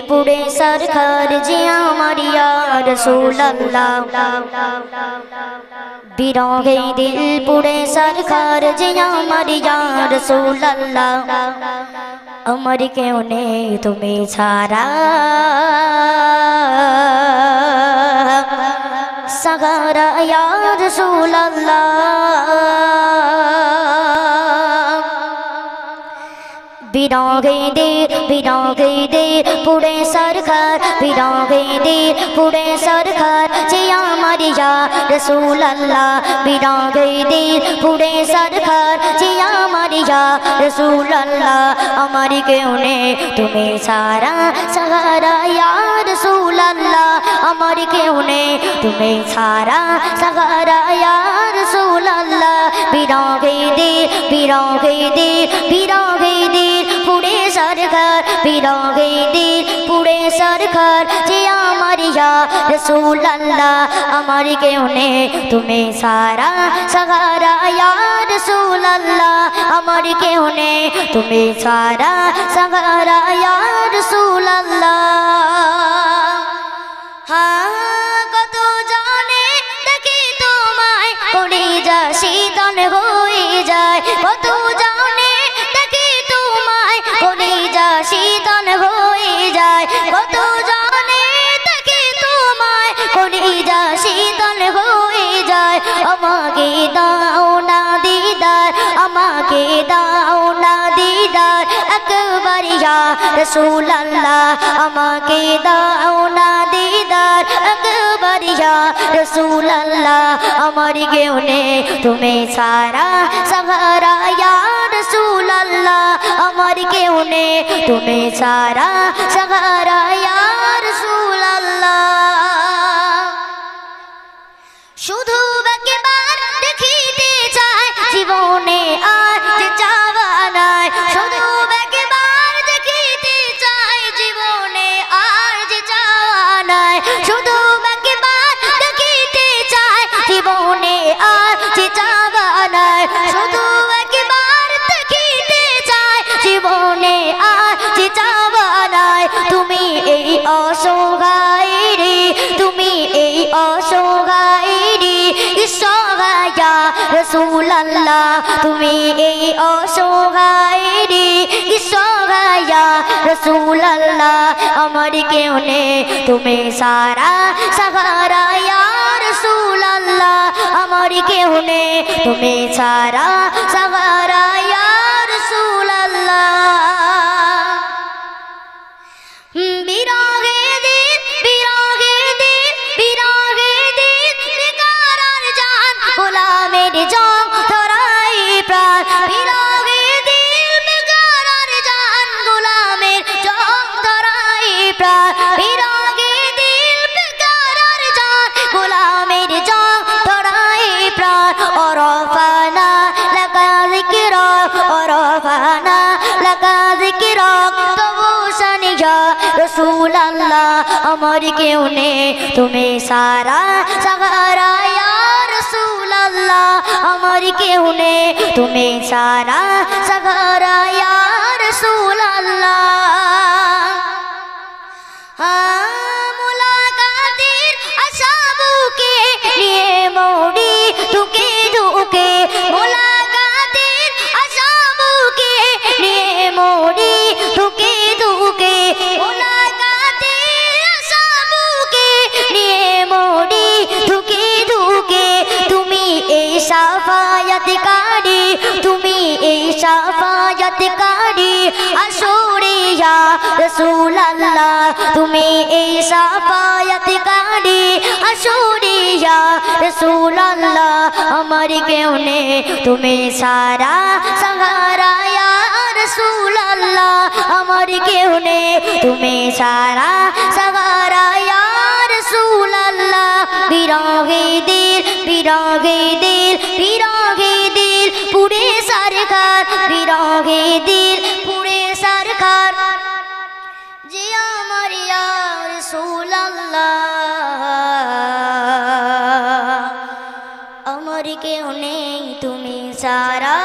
পুড়ে সরকার জি আমার ইয়া রাসূলুল্লাহ বিরহে দিল পুড়ে সরকার জি আমার ইয়া রাসূলুল্লাহ আমার কেউ নেই তুমি ছাড়া সহারা ইয়া রাসূলুল্লাহ বিরহে দিল পুড়ে সরকার বিরহে দিল পুড়ে সরকার জি আমার ইয়া রাসূলুল্লাহ বিরহে দিল পুড়ে সরকার জি আমার ইয়া রাসূলুল্লাহ আমার কেউ নেই তুমি ছাড়া সহারা ইয়া রাসূলুল্লাহ আমার কেউ নেই তুমি ছাড়া সহারা ইয়া রাসূলুল্লাহ বিরহে দিল পুড়ে সরকার বিরহে দিল পুড়ে সরকার যে আমার ইয়া রাসূলুল্লাহ আমার কেউ নেই তুমি সারা সহারা ইয়া রাসূলুল্লাহ আমার কেউ নেই তুমি সারা সহারা ইয়া রাসূলুল্লাহ কত জানে দেখি তোমায় পড়ে যা শীতল হয়ে যায় কত জানে দেখি তোমায় পড়ে যা শীতল হয়ে যায় কত জানে দেখি তোমায় পড়ে যা শীতল হয়ে যায় আমাকে দাও না দিদার আমাকে দাও না দিদার একবার ইয়া রাসূলুল্লাহ আমাকে দাও না দিদার একবার ইয়া রাসূলুল্লাহ আমার কেউ নেই তুমি সারা সহারা ইয়া রাসূলুল্লাহ আমার কেউ নেই তুমি সারা সহারা ইয়া রাসূলুল্লাহ শুধু একবার দেখিতে চাই জীবনে আর যে চাওয়া নাই শুধু একবার দেখিতে চাই জীবনে আর যে চাওয়া নাই শুধু একবার দেখিতে চাই জীবনে আর যে চাওয়া নাই শুধু একবার দেখিতে চাই জীবনে আর যে চাওয়া নাই তুমি এই অসহায় রে তুমি এই অসহায় রে ইয়া রাসূলুল্লাহ তুমি এই অসহায় রে ইয়া রাসূলুল্লাহ আমার কেউ নেই তুমি সারা সহারা ইয়া রাসূলুল্লাহ আমার কেউ নেই তুমি সারা সহারা ইয়া রাসূলুল্লাহ বিরহে দিল বেকারার জান গোলামের জং ধরাই প্রাণ বিরহে দিল বেকারার জান গোলামের জং ধরাই প্রাণ বিরহে দিল বেকারার জান গোলামের জং ধরাই প্রাণ ওরফানা লাকা যিকরাক ওরফানা লাকা যিকরাক তবু সানিয়া রাসূলুল্লাহ আমার কেউ নেই তুমি সারা সহারা ইয়া রাসূলুল্লাহ আমার কেউ নেই তুমি সারা সহারা ইয়া রাসূলুল্লাহ মুলাকাতের আশা বুকে নিয়ে মরি ধুকে ধুকে মুলাকাতের আশা বুকে নিয়ে মরি ধুকে ধুকে মুলাকাতের আশা বুকে নিয়ে মরি ধুকে ধুকে তুমি এই শাফায়াতকারী তুমি এই শাফায়াতকারী আসরে ইয়া রাসূলুল্লাহ তুমি এই শাফায়াতকারী আসরে ইয়া রাসূলুল্লাহ আমার কেউ নেই তুমি সারা সহারা ইয়া রাসূলুল্লাহ আমার কেউ নেই তুমি সারা সহারা ইয়া রাসূলুল্লাহ বিরহে দিল পুড়ে সরকার বিরহে দিল পুড়ে সরকার যে আমার ইয়া রাসূলুল্লাহ আমার কেউ নেই তুমি সারা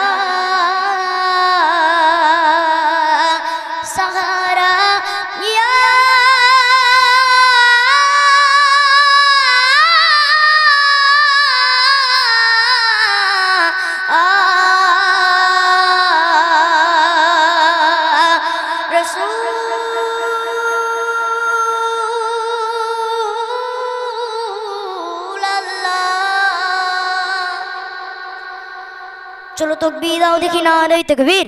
সহারা ইয়া চলো তকবীর দাও দেখি, নারে তাকবীর।